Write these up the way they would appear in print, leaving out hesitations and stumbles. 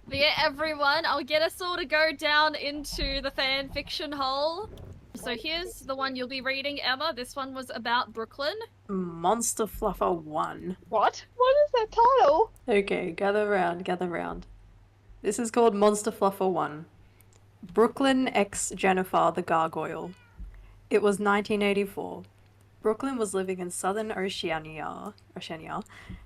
But yeah, everyone, I'll get us all to go down into the fan fiction hole. So here's the one you'll be reading, Emma. This one was about Brooklyn. Monster Fluffer 1. What? What is that title? Okay, gather round, gather round. This is called Monster Fluffer 1. Brooklyn X Jennifer the Gargoyle. It was 1984. Brooklyn was living in southern Oceania,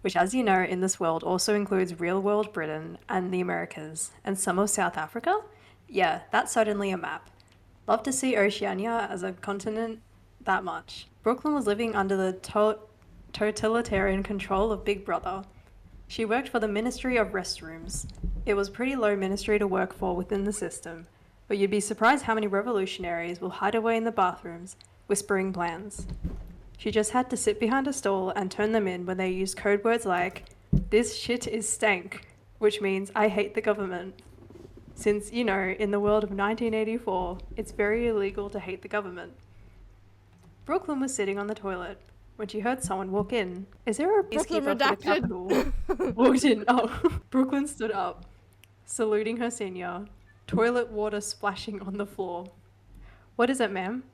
which, as you know, in this world also includes real-world Britain and the Americas, and some of South Africa? Yeah, that's certainly a map. Love to see Oceania as a continent that much. Brooklyn was living under the totalitarian control of Big Brother. She worked for the Ministry of Restrooms. It was pretty low ministry to work for within the system, but you'd be surprised how many revolutionaries will hide away in the bathrooms, whispering plans. She just had to sit behind a stall and turn them in when they used code words like, "This shit is stank," which means I hate the government. Since, you know, in the world of 1984, it's very illegal to hate the government. Brooklyn was sitting on the toilet when she heard someone walk in. Is there a Brooklyn peacekeeper for the redacted. Capitol? Walked in. Oh, Brooklyn stood up, saluting her senior, toilet water splashing on the floor. "What is it, ma'am?"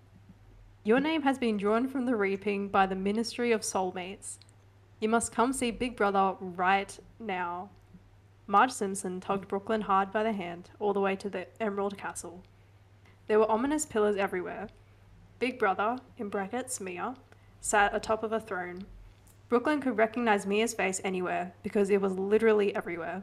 "Your name has been drawn from the reaping by the Ministry of Soulmates. You must come see Big Brother right now." Marge Simpson tugged Brooklyn hard by the hand all the way to the Emerald Castle. There were ominous pillars everywhere. Big Brother, in brackets Mia, sat atop of a throne. Brooklyn could recognize Mia's face anywhere because it was literally everywhere.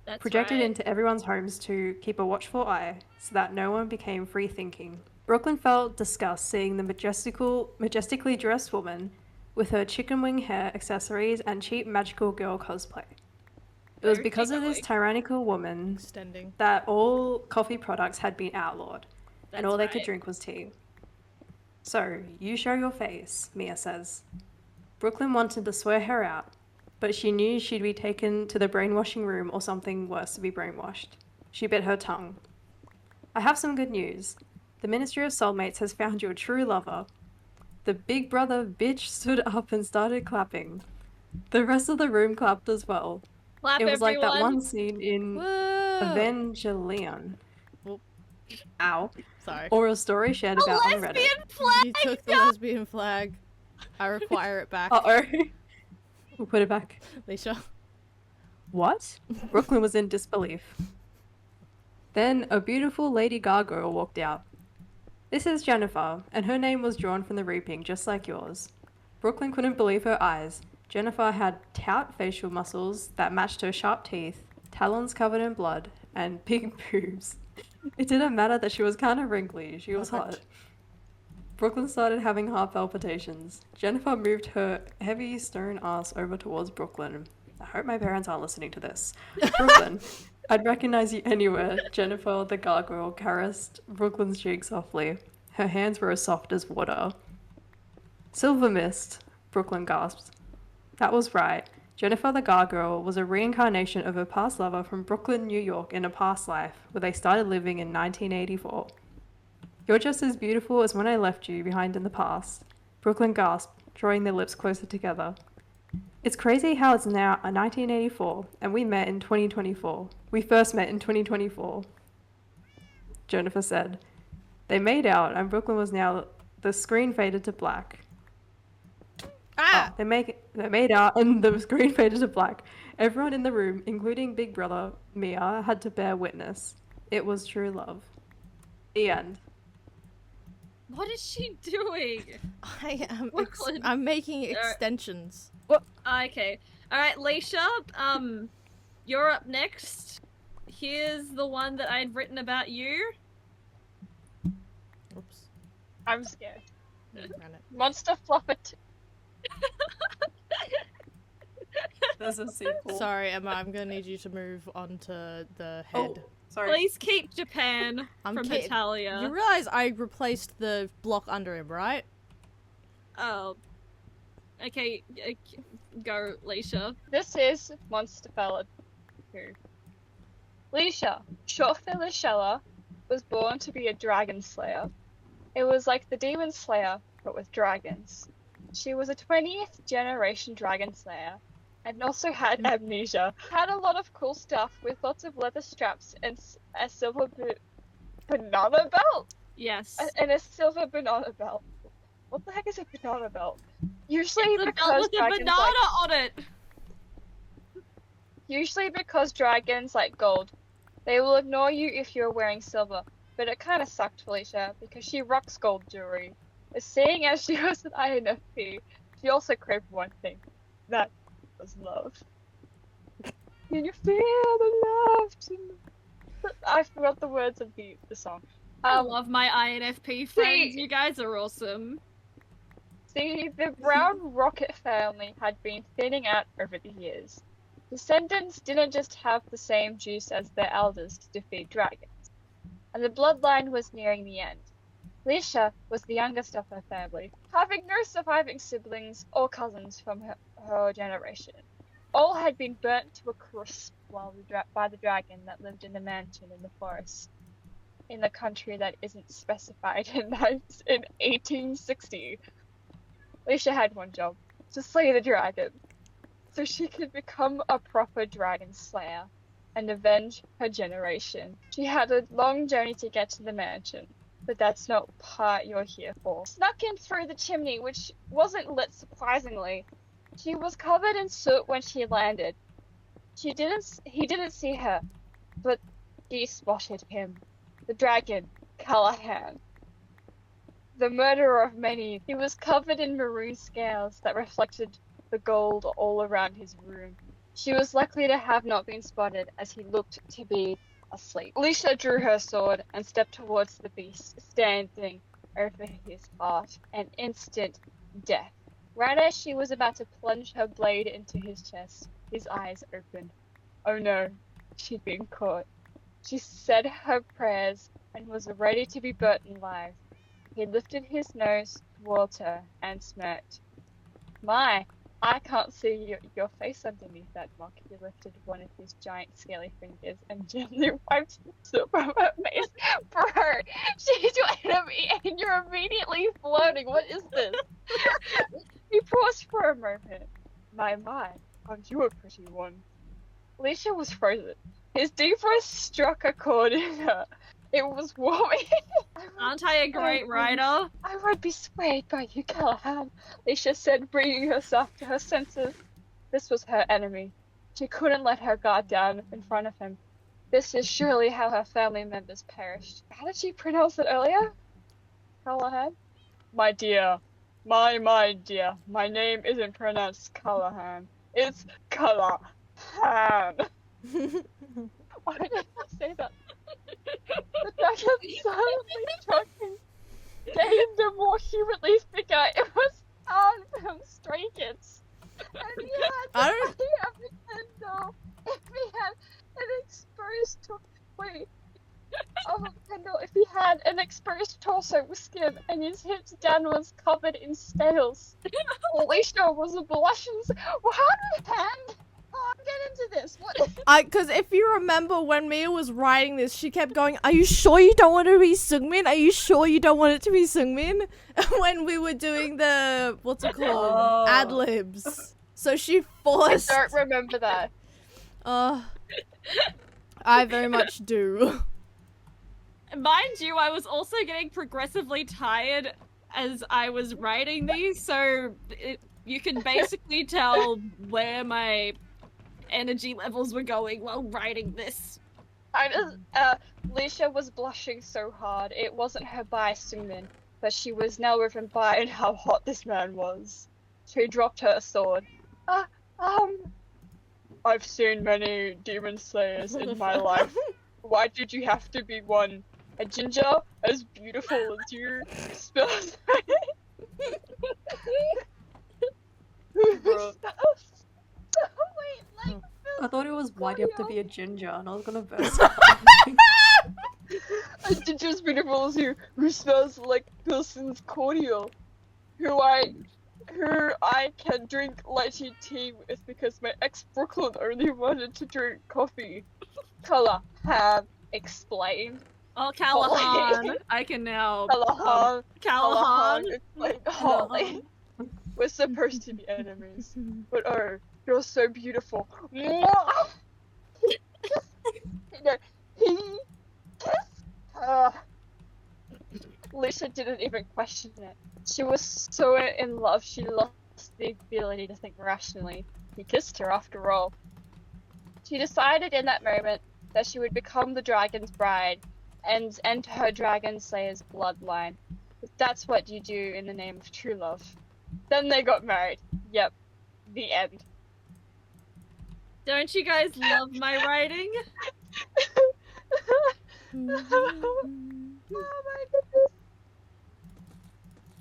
That's Projected right. into everyone's homes to keep a watchful eye so that no one became free-thinking. Brooklyn felt disgust seeing the majestically dressed woman with her chicken wing hair, accessories, and cheap magical girl cosplay. It was because of this tyrannical woman Extending. that all coffee products had been outlawed, and all they could right. drink was tea. "So, you show your face," Mia says. Brooklyn wanted to swear her out, but she knew she'd be taken to the brainwashing room or something worse to be brainwashed. She bit her tongue. "I have some good news. The Ministry of Soulmates has found your true lover." The Big Brother bitch stood up and started clapping. The rest of the room clapped as well. Clap, It was everyone. like that one scene in Woo! Evangelion. Whoop. Ow. Sorry. Or a story shared A about on Reddit. lesbian flag! You took the lesbian flag. I require it back. Uh-oh. We'll put it back. Leisha. What? Brooklyn was in disbelief. Then a beautiful Lady Gargoyle walked out. "This is Jennifer, and her name was drawn from the reaping, just like yours." Brooklyn couldn't believe her eyes. Jennifer had taut facial muscles that matched her sharp teeth, talons covered in blood, and big boobs. It didn't matter that she was kind of wrinkly, she was hot. Brooklyn started having heart palpitations. Jennifer moved her heavy stone ass over towards Brooklyn. I hope my parents aren't listening to this. "Brooklyn, I'd recognize you anywhere." Jennifer the gargoyle caressed Brooklyn's cheek softly. Her hands were as soft as water. "Silver Mist," Brooklyn gasped. That was right. Jennifer the gargoyle was a reincarnation of her past lover from Brooklyn, New York in a past life, where they started living in 1984. "You're just as beautiful as when I left you behind in the past," Brooklyn gasped, drawing their lips closer together. "It's crazy how it's now 1984, and we met in 2024. We first met in 2024. Jennifer said. They made out, and Brooklyn was now... The screen faded to black. Ah! They made out, and the screen faded to black. Everyone in the room, including Big Brother, Mia, had to bear witness. It was true love. The end. What is she doing? I am. Brooklyn. I'm making extensions. Okay. Alright, Leisha, you're up next. Here's the one that I'd written about you. Oops. I'm scared. Ran it. Monster Fluffer 2. There's a sequel. Sorry, Emma. I'm gonna need you to move on to the head. Oh, sorry. Please keep Japan I'm from ki- Natalia. You realize I replaced the block under him, right? Oh. Okay, go, Leisha. This is Monster Fella 2. Leisha, short for Lishella, was born to be a dragon slayer. It was like the Demon Slayer, but with dragons. She was a 20th generation dragon slayer and also had amnesia. Had a lot of cool stuff with lots of leather straps and a silver banana belt? Yes. And a silver banana belt. What the heck is a banana belt? Usually It's a belt because with a dragons banana like... on it! Usually because dragons like gold. They will ignore you if you're wearing silver. But it kinda sucked Felicia, because she rocks gold jewelry. Seeing as she was an INFP, she also craved one thing. That was love. Can you feel the love tonight? I forgot the words of the song. I love my INFP friends, you guys are awesome. See, the Brown Rocket family had been thinning out over the years. Descendants didn't just have the same juice as their elders to defeat dragons, and the bloodline was nearing the end. Leisha was the youngest of her family, having no surviving siblings or cousins from her generation. All had been burnt to a crisp by the dragon that lived in a mansion in the forest, in the country that isn't specified in 1860. Leisha had one job, to slay the dragon, so she could become a proper dragon slayer and avenge her generation. She had a long journey to get to the mansion, but that's not part you're here for. Snuck in through the chimney, which wasn't lit surprisingly. She was covered in soot when she landed. He didn't see her, but she spotted him. The dragon, Callahan. The murderer of many. He was covered in maroon scales that reflected the gold all around his room. She was likely to have not been spotted, as he looked to be asleep. Alicia drew her sword and stepped towards the beast, standing over his heart. An instant death. Right as she was about to plunge her blade into his chest, his eyes opened. Oh no, she'd been caught. She said her prayers and was ready to be burnt alive. He lifted his nose towards her and smirked. My, I can't see your face underneath that mock. He lifted one of his giant scaly fingers and gently wiped the soot from her face. Bro, she's your enemy and you're immediately floating. What is this? He paused for a moment. My, aren't you a pretty one? Alicia was frozen. His deep voice struck a chord in her. It was warming. Aren't I a great writer? I would be swayed by you, Callahan, Alicia said, bringing herself to her senses. This was her enemy. She couldn't let her guard down in front of him. This is surely how her family members perished. How did she pronounce it earlier? Callahan? My dear. My dear. My name isn't pronounced Callahan. It's Callahan. Why did I say that? The dragon silently talking gained a more humanly figure. It was hard from Stray Kids. And he had the body of a Kendall. If he had an exposed if he had an exposed torso with skin and his hips downwards covered in scales. Alicia was a blushing. Well, how did hand? Oh, I'll get into this. What? Because if you remember when Mia was writing this, she kept going, "Are you sure you don't want it to be Seungmin? Are you sure you don't want it to be Seungmin?" When we were doing the, what's it called? Ad-libs. So she forced... I don't remember that. I very much do. Mind you, I was also getting progressively tired as I was writing these, so you can basically tell where my energy levels were going while writing this. Leisha was blushing so hard. It wasn't her by Seungmin, but she was now driven by how hot this man was. She dropped her sword. I've seen many demon slayers in my life. Why did you have to be one? A ginger as beautiful as you spells. I thought it was why do you have to be a ginger, and I was gonna verse. A ginger as beautiful as you, who smells like Pilson's cordial, who I can drink lighty tea with because my ex Brooklyn only wanted to drink coffee. Callahan explained. Oh, Callahan. I can now. Callahan explained. Holly. We're supposed to be enemies, but You're so beautiful. Mwah! He kissed her. Lisa didn't even question it. She was so in love, she lost the ability to think rationally. He kissed her after all. She decided in that moment that she would become the dragon's bride and enter her dragon slayer's bloodline. That's what you do in the name of true love. Then they got married. Yep. The end. Don't you guys love my writing? Oh my goodness.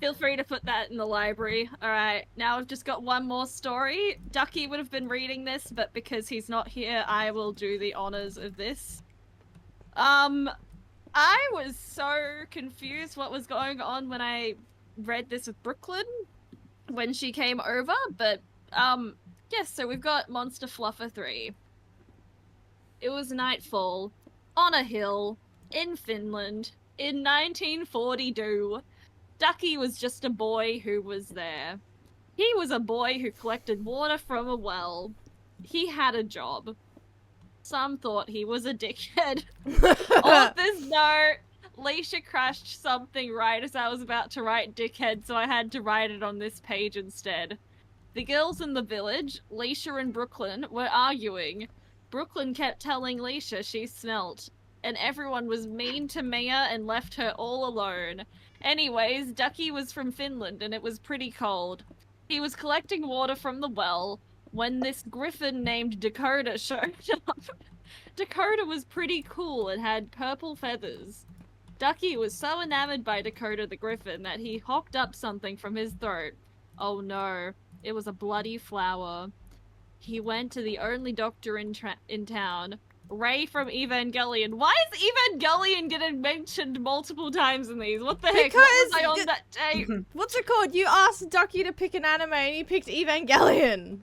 Feel free to put that in the library. Alright, now I've just got one more story. Ducky would have been reading this, but because he's not here, I will do the honors of this. I was so confused what was going on when I read this with Brooklyn when she came over, but yes, so we've got Monster Fluffer 3. It was nightfall on a hill in Finland in 1942. Ducky was just a boy who was there. He was a boy who collected water from a well. He had a job. Some thought he was a dickhead. On this note, Leisha crashed something right as I was about to write dickhead, so I had to write it on this page instead. The girls in the village, Leisha and Brooklyn, were arguing. Brooklyn kept telling Leisha she smelt, and everyone was mean to Mia and left her all alone. Anyways, Ducky was from Finland and it was pretty cold. He was collecting water from the well when this griffin named Dakota showed up. Dakota was pretty cool and had purple feathers. Ducky was so enamored by Dakota the griffin that he hopped up something from his throat. Oh no, it was a bloody flower. He went to the only doctor in town, Ray from Evangelion. Why is Evangelion getting mentioned multiple times in these? What the heck? What was I on that day? What's it called? You asked Ducky to pick an anime and he picked Evangelion.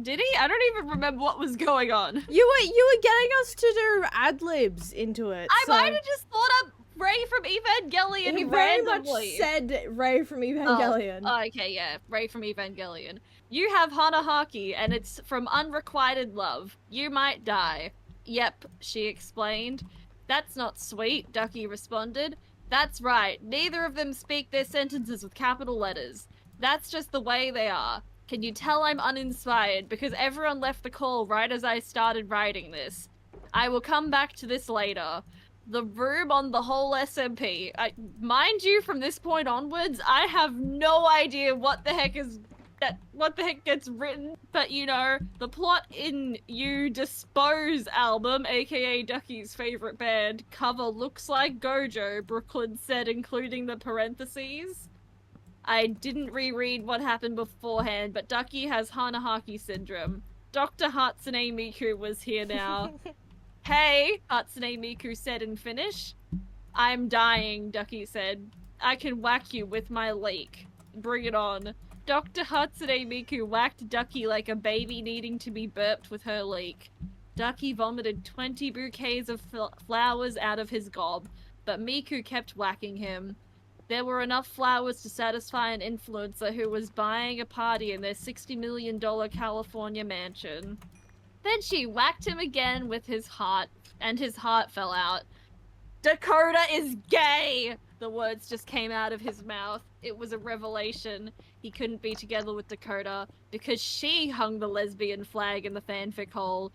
Did he? I don't even remember what was going on. You were getting us to do ad-libs into it. I might have just thought up Ray from Evangelion He very randomly. much said Ray from Evangelion. Oh, okay, yeah. Ray from Evangelion. You have Hanahaki, and it's from Unrequited Love. You might die. Yep, she explained. That's not sweet, Ducky responded. That's right, neither of them speak their sentences with capital letters. That's just the way they are. Can you tell I'm uninspired because everyone left the call right as I started writing this? I will come back to this later. The room on the whole SMP. Mind you, from this point onwards, I have no idea what the heck gets written, but you know, the plot in You Dispose album, aka Ducky's favorite band, cover looks like Gojo, Brooklyn said, including the parentheses. I didn't reread what happened beforehand, but Ducky has Hanahaki syndrome. Dr. Hatsune Miku was here now. Hey, Hatsune Miku said in Finnish. I'm dying, Ducky said. I can whack you with my lake. Bring it on. Dr. Hatsune Miku whacked Ducky like a baby needing to be burped with her leek. Ducky vomited 20 bouquets of flowers out of his gob, but Miku kept whacking him. There were enough flowers to satisfy an influencer who was buying a party in their $60 million California mansion. Then she whacked him again with his heart, and his heart fell out. Dakota is gay! The words just came out of his mouth. It was a revelation. He couldn't be together with Dakota because she hung the lesbian flag in the fanfic hole.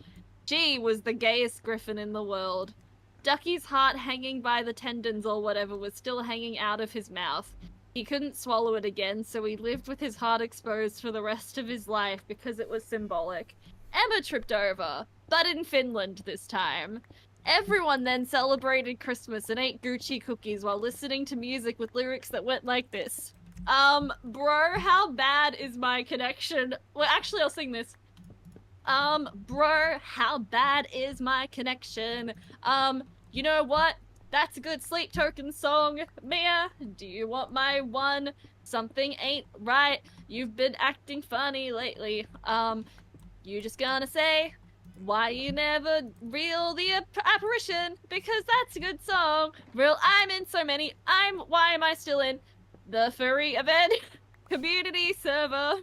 She was the gayest griffin in the world. Ducky's heart hanging by the tendons or whatever was still hanging out of his mouth. He couldn't swallow it again, so he lived with his heart exposed for the rest of his life because it was symbolic. Emma tripped over, but in Finland this time. Everyone then celebrated Christmas and ate Gucci cookies while listening to music with lyrics that went like this. Bro, how bad is my connection? Well, actually, I'll sing this. Bro, how bad is my connection? You know what? That's a good sleep token song. Mia, do you want my one? Something ain't right. You've been acting funny lately. You just gonna say why you never reel the apparition? Because that's a good song. Real, I'm in so many. Why am I still in the furry event community server?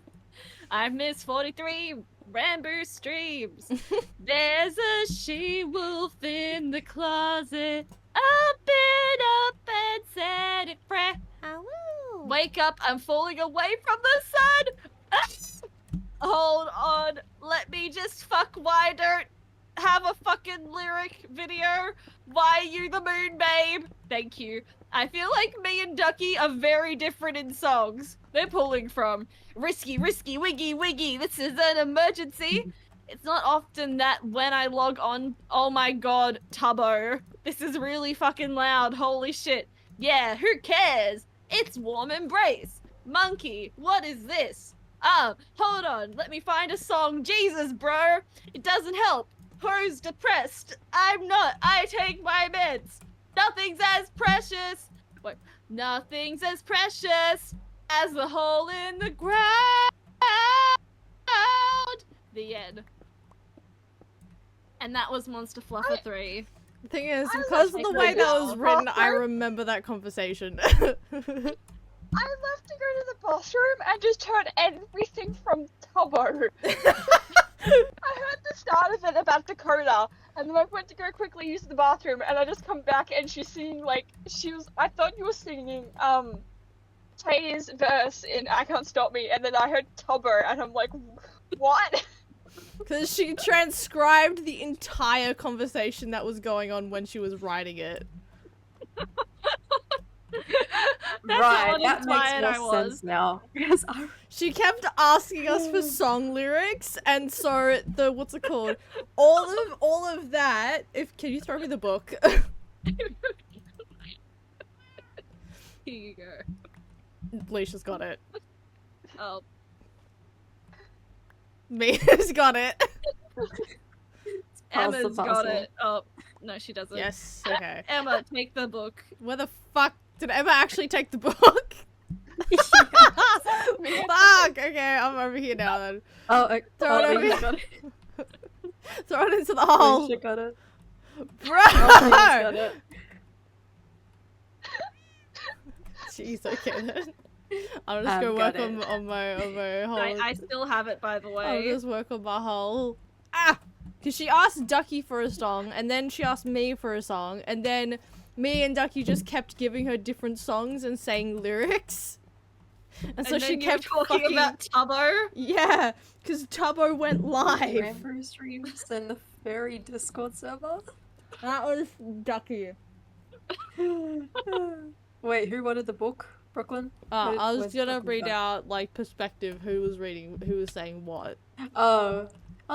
I've missed 43 Rambo streams. There's a she-wolf in the closet. Open up and set it free. Wake up, I'm falling away from the sun. Hold on, let me just fuck. Why don't have a fucking lyric video? Why are you the moon babe? Thank you. I feel like me and Ducky are very different in songs. They're pulling from risky, risky, wiggy, wiggy. This is an emergency. It's not often that when I log on, oh my god, Tubbo. This is really fucking loud. Holy shit. Yeah, who cares? It's warm embrace. Monkey, what is this? Hold on. Let me find a song. Jesus, bro. It doesn't help. Who's depressed? I'm not. I take my meds. Nothing's as precious. Wait. Nothing's as precious as the hole in the ground. The end. And that was Monster Fluffer 3. The thing is, I because of love the to way go that to was the written, I bathroom. remember that conversation. I love to go to the bathroom and just turn everything from Tubbo. I heard the start of it about Dakota, and then I went to go quickly use the bathroom, and I just come back and she's singing, like, I thought you were singing, Tay's verse in I Can't Stop Me, and then I heard Tubbo, and I'm like, what? Because she transcribed the entire conversation that was going on when she was writing it. That's Right, how that uninspired I makes more was. sense now. Because I She kept asking us for song lyrics, and so the what's it called? All of that. Can you throw me the book? Here you go. Leisha's got it. Oh. Mia's got it. Pass the Emma's got parcel. it. Oh, no, she doesn't. Yes. Okay. Emma, take the book. Where the fuck did Emma actually take the book? Fuck. Okay, I'm over here now then. Oh, okay. Throw it over Leisha here. got it. Throw it into the hole, Leisha got it. bro. Oh, Leisha got it. Jeez. Okay then. I'll just I've go got work on my hole. I still have it, by the I'll way. just work on my hole. Ah! Because she asked Ducky for a song, and then she asked me for a song, and then me and Ducky just kept giving her different songs and saying lyrics. And so and she then you're kept talking fucking... about Tubbo. Yeah, because Tubbo went live. Rambo streams and the fairy Discord server. That was Ducky. Wait, who wanted the book? Brooklyn? I was Where's gonna Brooklyn read from? out, like, perspective, who was saying what. Oh,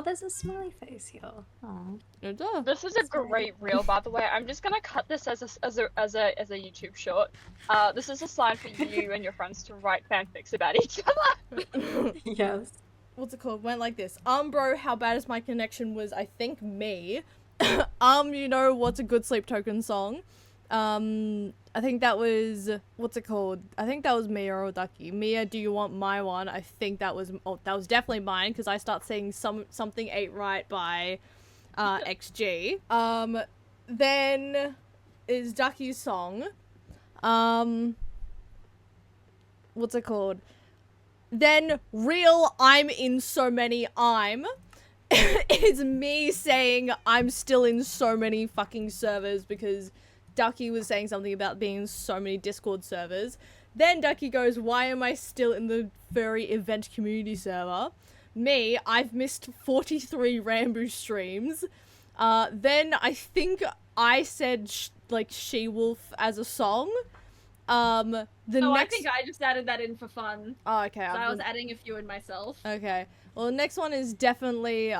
there's a smiley face here. Oh, This is a great reel, by the way. I'm just gonna cut this as a YouTube short. This is a sign for you and your friends to write fanfics about each other. yes. What's it called? Went like this. Bro, how bad is my connection was, I think, me. You know what's a good sleep token song? I think that was, what's it called? I think that was Mia or Ducky. Mia, do you want my one? I think that was definitely mine, because I start saying something ain't right by, XG. Then is Ducky's song. What's it called? Then real I'm in so many is me saying I'm still in so many fucking servers because Ducky was saying something about being in so many Discord servers. Then Ducky goes, why am I still in the furry event community server? Me, I've missed 43 Rambo streams. Then I think I said she-wolf as a song. I think I just added that in for fun. Oh, okay. So I was adding a few in myself. Okay. Well, the next one is definitely,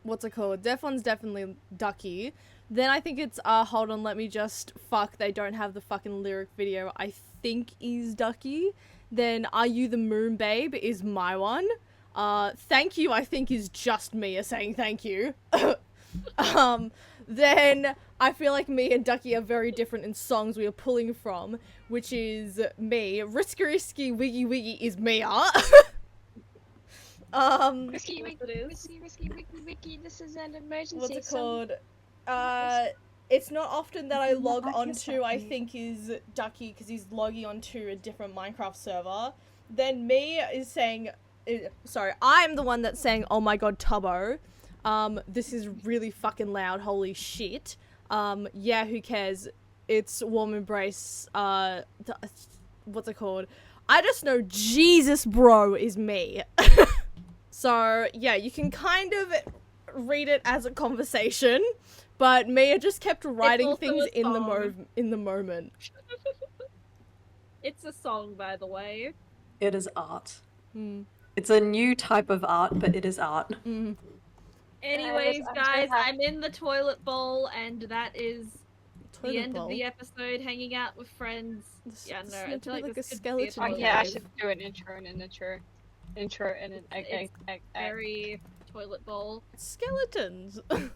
what's it called? One's definitely Ducky. Then I think it's, hold on, let me just, fuck, they don't have the fucking lyric video, I think is Ducky. Then Are You the Moon Babe is my one. Thank You, I think is just Mia saying thank you. Then I feel like me and Ducky are very different in songs we are pulling from, which is me. Risky Risky Wiggy Wiggy is Mia. Risky, wiki, this is an emergency. What's it called? It's not often that I log onto, I think, is Ducky, because he's logging onto a different Minecraft server. Then me is saying, sorry, I'm the one that's saying, oh my god, Tubbo. This is really fucking loud, holy shit. Yeah, who cares? It's Warm Embrace, what's it called? I just know Jesus bro is me. So, yeah, you can kind of read it as a conversation, but Mia just kept writing also things a song. in the moment. It's a song, by the way. It is art. Mm. It's a new type of art, but it is art. Mm. Anyways, I'm so guys, happy. I'm in the toilet bowl, and that is the Toilet end bowl. of the episode. Hanging out with friends. Yeah, This no, is I meant to feel be like like this a could be skeleton toilet Okay, I bowl. should do an intro and an intro. Intro and an It's very toilet bowl. Skeletons.